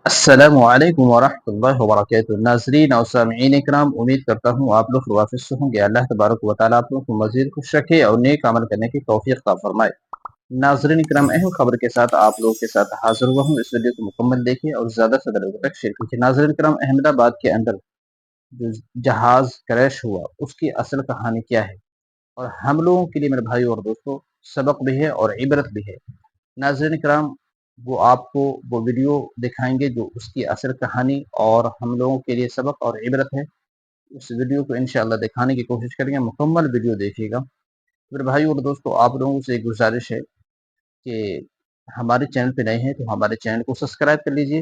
السلام علیکم ورحمۃ اللہ وبرکاتہ ناظرین اور سامعین اکرام، امید کرتا ہوں آپ لوگ روافظ سے ہوں گے۔ اللہ تبارک و تعالیٰ آپ لوگ کو مزید خوش رکھے اور نیک عمل کرنے کی توفیق عطا فرمائے۔ ناظرین اکرام، اہم خبر کے ساتھ آپ لوگوں کے ساتھ حاضر ہوا ہوں۔ اس ویڈیو کو مکمل دیکھیں اور زیادہ سے زیادہ لوگوں تک شیئر کیجیے۔ ناظرین اکرام، احمد آباد کے اندر جو جہاز کریش ہوا اس کی اصل کہانی کیا ہے، اور ہم لوگوں کے لیے میرے بھائی اور دوستوں سبق بھی ہے اور عبرت بھی ہے۔ ناظرین کرام، وہ آپ کو وہ ویڈیو دکھائیں گے جو اس کی اصل کہانی اور ہم لوگوں کے لیے سبق اور عبرت ہے۔ اس ویڈیو کو انشاءاللہ دکھانے کی کوشش کریں گے، مکمل ویڈیو دیکھیے گا۔ میرے بھائی اور دوستو، آپ لوگوں سے ایک گزارش ہے کہ ہمارے چینل پہ نئے ہیں تو ہمارے چینل کو سبسکرائب کر لیجئے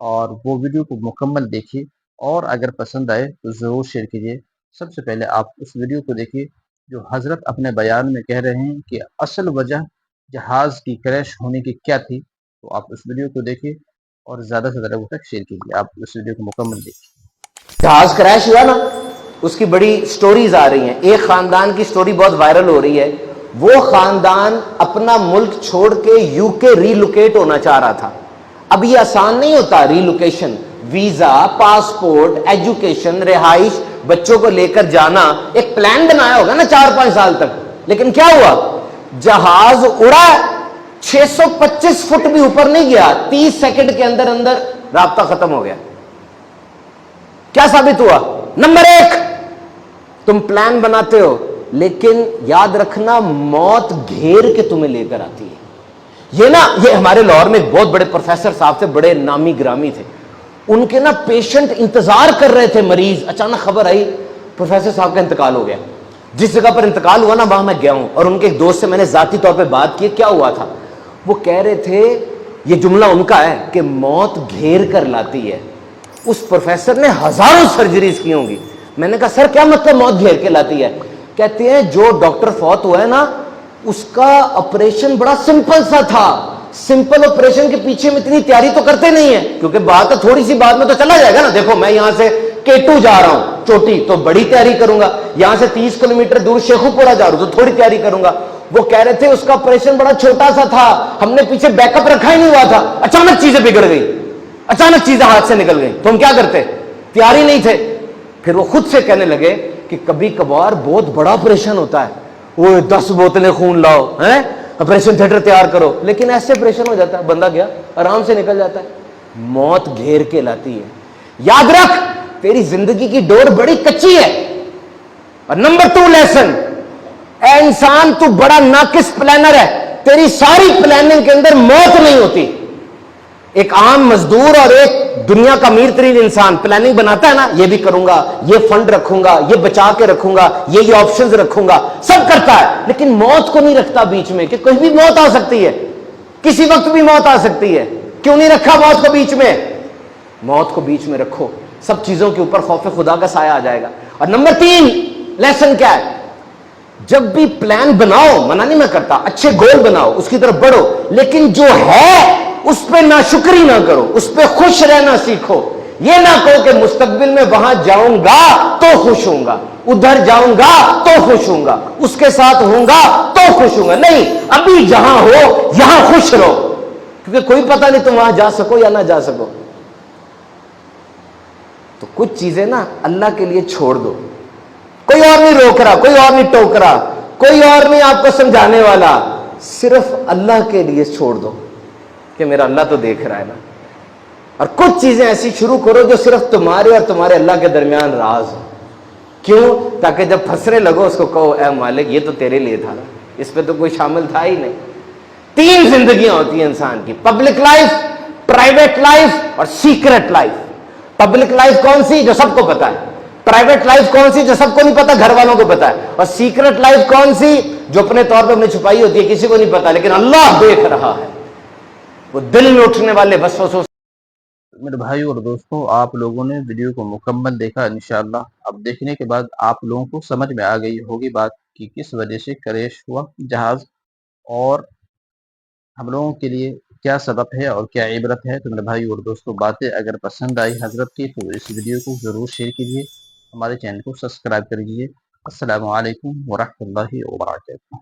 اور وہ ویڈیو کو مکمل دیکھیے، اور اگر پسند آئے تو ضرور شیئر کیجئے۔ سب سے پہلے آپ اس ویڈیو کو دیکھیے جو حضرت اپنے بیان میں کہہ رہے ہیں کہ اصل وجہ جہاز کی کریش ہونے کی کیا تھی۔ تو آپ اس ویڈیو کو دیکھیے اور زیادہ سے زیادہ لوگوں تک شیئر کیجیے۔ آپ اس ویڈیو کو مکمل دیکھیے۔ جہاز کریش ہوا نا، اس کی بڑی سٹوریز آ رہی ہیں۔ ایک خاندان کی سٹوری بہت وائرل ہو رہی ہے۔ وہ خاندان اپنا ملک چھوڑ کے یو کے ری لوکیٹ ہونا چاہ رہا تھا۔ اب یہ آسان نہیں ہوتا ری لوکیشن، ویزا، پاسپورٹ، ایجوکیشن، رہائش، بچوں کو لے کر جانا، ایک پلان بنایا ہوگا نا 4-5 سال تک۔ لیکن کیا ہوا، جہاز اڑا 625 فٹ بھی اوپر نہیں گیا، 30 سیکنڈ کے اندر اندر رابطہ ختم ہو گیا۔ کیا ثابت ہوا؟ نمبر 1، تم پلان بناتے ہو لیکن یاد رکھنا موت گھیر کے تمہیں لے کر آتی ہے۔ یہ ہمارے لاہور میں ایک بہت بڑے پروفیسر صاحب تھے، بڑے نامی گرامی تھے۔ ان کے پیشنٹ انتظار کر رہے تھے، مریض، اچانک خبر آئی پروفیسر صاحب کا انتقال ہو گیا۔ جس جگہ پر انتقال ہوا نا وہاں میں گیا ہوں، اور ان کے ایک دوست سے میں نے ذاتی طور پہ بات کی، کیا ہوا تھا۔ وہ کہہ رہے تھے، یہ جملہ ان کا ہے کہ موت گھیر کر لاتی ہے۔ اس پروفیسر نے ہزاروں سرجریز کی ہوں گی۔ میں نے کہا سر کیا مطلب موت گھیر کے لاتی ہے؟ کہتے ہیں جو ڈاکٹر فوت ہوا ہے نا، اس کا آپریشن بڑا سمپل سا تھا۔ سمپل آپریشن کے پیچھے میں اتنی تیاری تو کرتے نہیں ہیں، کیونکہ بات تھوڑی سی بات میں تو چلا جائے گا نا۔ دیکھو میں یہاں سے K2 جا رہا ہوں چوٹی، تو بڑی تیاری کروں گا۔ یہاں سے 30 کلومیٹر دور شیخو پورا جا رہا ہوں تو تھوڑی تیاری کروں گا۔ وہ کہہ رہے تھے اس کا آپریشن بڑا چھوٹا سا تھا، ہم نے پیچھے بیک اپ رکھا ہی نہیں ہوا تھا۔ اچانک چیزیں بگڑ گئی، اچانک چیزیں ہاتھ سے نکل گئی، تو ہم کیا کرتے؟ تیاری نہیں تھے۔ پھر وہ خود سے کہنے لگے کہ کبھی کبھار بہت بڑا آپریشن ہوتا ہے، وہ 10 بوتلیں خون لاؤ، آپریشن تھیٹر تیار کرو، لیکن ایسے آپریشن ہو جاتا ہے، بندہ گیا آرام سے نکل جاتا ہے۔ موت گھیر کے لاتی ہے۔ یاد رکھ تیری زندگی کی ڈور بڑی کچی ہے۔ اور نمبر 2 لیسن، اے انسان تو بڑا ناقص پلانر ہے، تیری ساری پلاننگ کے اندر موت نہیں ہوتی۔ ایک عام مزدور اور ایک دنیا کا امیر ترین انسان پلاننگ بناتا ہے نا، یہ بھی کروں گا، یہ فنڈ رکھوں گا، یہ بچا کے رکھوں گا، یہ آپشنز رکھوں گا، سب کرتا ہے، لیکن موت کو نہیں رکھتا بیچ میں، کہ کوئی بھی موت آ سکتی ہے، کسی وقت بھی موت آ سکتی ہے۔ کیوں نہیں رکھا موت کو بیچ میں؟ موت کو بیچ میں رکھو، سب چیزوں کے اوپر خوف خدا کا سایہ آ جائے گا۔ اور نمبر 3 لیسن کیا ہے؟ جب بھی پلان بناؤ، منع نہیں میں کرتا، اچھے گول بناؤ، اس کی طرف بڑھو، لیکن جو ہے اس پہ ناشکری نہ کرو، اس پہ خوش رہنا سیکھو۔ یہ نہ کہو کہ مستقبل میں وہاں جاؤں گا تو خوش ہوں گا، ادھر جاؤں گا تو خوش ہوں گا، اس کے ساتھ ہوں گا تو خوش ہوں گا۔ نہیں، ابھی جہاں ہو یہاں خوش رہو، کیونکہ کوئی پتہ نہیں تم وہاں جا سکو یا نہ جا سکو۔ تو کچھ چیزیں نا اللہ کے لیے چھوڑ دو، کوئی اور نہیں روک رہا، کوئی اور نہیں ٹوک رہا، کوئی اور نہیں آپ کو سمجھانے والا، صرف اللہ کے لیے چھوڑ دو کہ میرا اللہ تو دیکھ رہا ہے نا۔ اور کچھ چیزیں ایسی شروع کرو جو صرف تمہارے اور تمہارے اللہ کے درمیان راز ہو۔ کیوں؟ تاکہ جب پھنسنے لگو اس کو کہو اے مالک یہ تو تیرے لیے تھا نا، اس پہ تو کوئی شامل تھا ہی نہیں۔ 3 زندگیاں ہوتی ہیں انسان کی، پبلک لائف، پرائیویٹ لائف اور سیکرٹ لائف۔ پبلک لائف کون سی؟ جو سب کو پتا ہے۔ پرائیویٹ لائف کون سی؟ جو سب کو نہیں پتا، گھر والوں کو پتا ہے۔ اور سیکرٹ لائف کون سی؟ جو اپنے طور پہ اپنے چھپائی ہوتی ہے، کسی کو نہیں پتا، لیکن اللہ دیکھ رہا ہے۔ وہ دل میں اٹھنے والے وسوسوں۔ میرے بھائی اور دوستوں، آپ لوگوں نے ویڈیو کو مکمل دیکھا انشاءاللہ۔ اب دیکھنے کے بعد آپ لوگوں کو سمجھ میں آ گئی ہوگی بات کہ کس وجہ سے کریش ہوا جہاز، اور ہم لوگوں کے لیے کیا سبق ہے اور کیا عبرت ہے۔ تو میرے بھائی اور دوستوں، باتیں اگر پسند آئی حضرت کی تو اس ویڈیو کو ضرور شیئر کیجیے، ہمارے چینل کو سبسکرائب کر لیجیے۔ السلام علیکم ورحمۃ اللہ وبرکاتہ۔